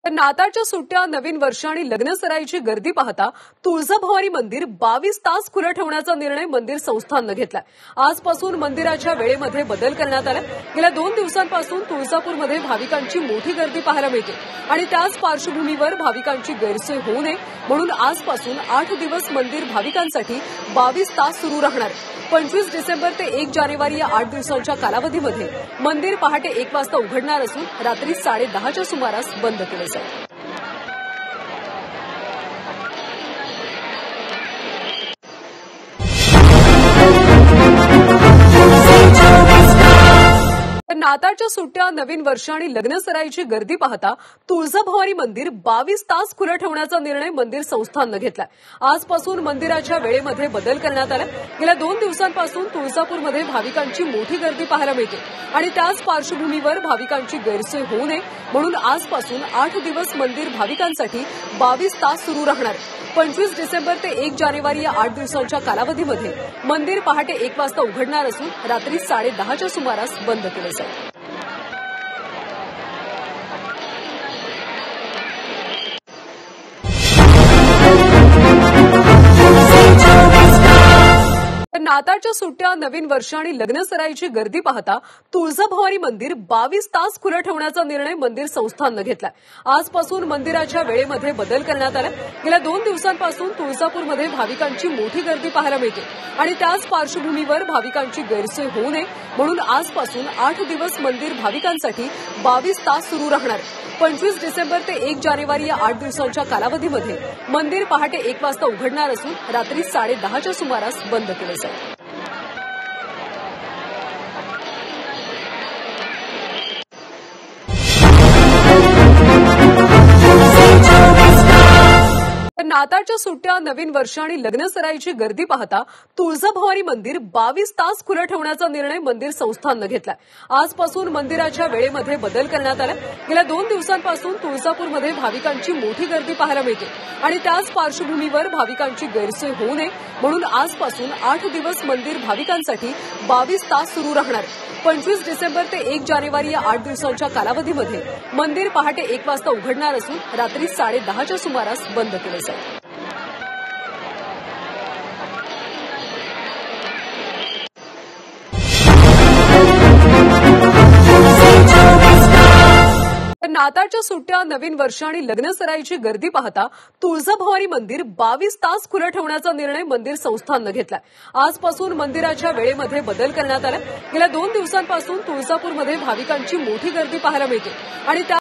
तर नाताळच्या सुट्ट्या, नवीन वर्ष आणि लग्नसराईची गर्दी पाहता तुळजाभवानी मंदिर 22 तास खुलं ठेवण्याचा निर्णय मंदिर संस्थाननं घेतलाय। आजपासून मंदिराच्या वेळेमध्ये बदल करण्यात आला। गेल्या 2 दिवसांपासून तुळजापूरमध्ये भाविकांची मोठी गर्दी पाहायला मिळते आणि त्याच पार्श्वभूमीवर भाविकांची गैरसोय होऊ नये म्हणून आजपासून 8 दिवस मंदिर भाविकांसाठी 22 तास सुरू राहणार आहे। 25 डिसेंबर ते 1 जानेवारी या 8 दिवसांच्या कालावधीमध्ये मंदिर पहाटे 1 वाजता उघडणार असून रात्री 10:30च्या सुमारास बंद केले जाईल। नाताळच्या सुट्ट्या, नवीन वर्ष आणि लग्नसराईची गर्दी पाहता तुळजाभवानी मंदिर 22 तास खुलं ठेवण्याचा निर्णय मंदिर संस्थाननं घेतलाय। आजपासून मंदिराच्या वेळेमध्ये बदल करण्यात आला। गेल्या 2 दिवसांपासून तुळजापूरमध्ये भाविकांची मोठी गर्दी पाहायला मिळते आणि त्याच पार्श्वभूमीवर भाविकांची गैरसोय होऊ नये म्हणून आजपासून 8 दिवस मंदिर भाविकांसाठी 22 तास सुरू राहणार आहे। 25 डिसेंबर ते 1 जानेवारी या 8 दिवसांच्या कालावधीमध्ये मंदिर पहाटे 1 वाजता उघडणार असून रात्री 10:30च्या सुमारास बंद केले जाईल। नाताळच्या सुट्ट्या, नवीन वर्ष आणि लग्नसराईची गर्दी पाहता तुळजाभवानी मंदिर 22 तास खुलं ठेवण्याचा निर्णय मंदिर संस्थाननं घेतलाय। आजपासून मंदिराच्या वेळेमध्ये बदल करण्यात आला। गेल्या 2 दिवसांपासून तुळजापूरमध्ये भाविकांची मोठी गर्दी पाहायला मिळते आणि त्याच पार्श्वभूमीवर भाविकांची गैरसोय होऊ नये म्हणून आजपासून 8 दिवस मंदिर भाविकांसाठी 22 तास सुरू राहणार आहे। 25 डिसेंबर ते 1 जानेवारी या 8 दिवसांच्या कालावधीमध्ये मंदिर पहाटे 1 वाजता उघडणार असून रात्री 10:30च्या सुमारास बंद केले जाईल। नाताळच्या सुट्ट्या, नवीन वर्ष आणि लग्नसराईची गर्दी पाहता तुळजाभवानी मंदिर 22 तास खुलं ठेवण्याचा निर्णय मंदिर संस्थाननं घेतलाय। आजपासून मंदिराच्या वेळेमध्ये बदल करण्यात आला। गेल्या 2 दिवसांपासून तुळजापूरमध्ये भाविकांची मोठी गर्दी पाहायला मिळते आणि त्याच पार्श्वभूमीवर भाविकांची गैरसोय होऊ नये म्हणून आजपासून 8 दिवस मंदिर भाविकांसाठी 22 तास सुरू राहणार आहे। 25 डिसेंबर ते 1 जानेवारी या 8 दिवसांच्या कालावधीमध्ये मंदिर पहाटे 1 वाजता उघडणार असून रात्री 10:30च्या सुमारास बंद केले जाईल। नाताळच्या सुट्ट्या, नवीन वर्ष आणि लग्नसराईची गर्दी पाहता तुळजाभवानी मंदिर 22 तास खुलं ठेवण्याचा निर्णय मंदिर संस्थाननं घेतलाय। आजपासून मंदिराच्या वेळेमध्ये बदल करण्यात आला। गेल्या 2 दिवसांपासून तुळजापूरमध्ये भाविकांची मोठी गर्दी पाहायला मिळते आणि